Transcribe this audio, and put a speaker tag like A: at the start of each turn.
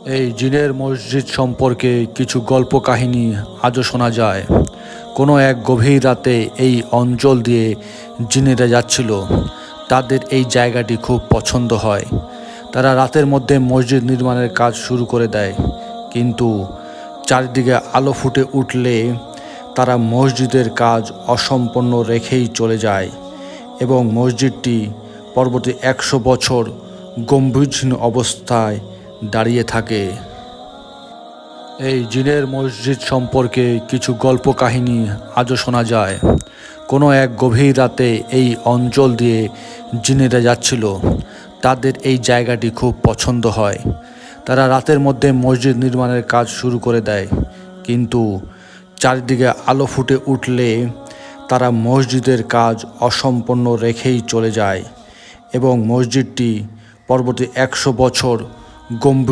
A: এই জিনের মসজিদ সম্পর্কে কিছু গল্প কাহিনী আজও শোনা যায়। কোনো এক গভীর রাতে এই অঞ্চল দিয়ে জিনেরা যাচ্ছিল। তাদের এই জায়গাটি খুব পছন্দ হয়। তারা রাতের মধ্যে মসজিদ নির্মাণের কাজ শুরু করে দেয়, কিন্তু চারিদিকে আলো ফুটে উঠলে তারা মসজিদের কাজ অসম্পূর্ণ রেখেই চলে যায় এবং মসজিদটি পরবর্তী 100 বছর গম্ভীরহীন অবস্থায় দাঁড়িয়ে থাকে। এই জিনের মসজিদ সম্পর্কে কিছু গল্প কাহিনী আজও শোনা যায়। কোনো এক গভীর রাতে এই অঞ্চল দিয়ে জিনেরা যাচ্ছিল। তাদের এই জায়গাটি খুব পছন্দ হয়। তারা রাতের মধ্যে মসজিদ নির্মাণের কাজ শুরু করে দেয়, কিন্তু চারিদিকে আলো ফুটে উঠলে তারা মসজিদের কাজ অসম্পূর্ণ রেখেই চলে যায় এবং মসজিদটি পরবর্তী 100 বছর গম্ভীর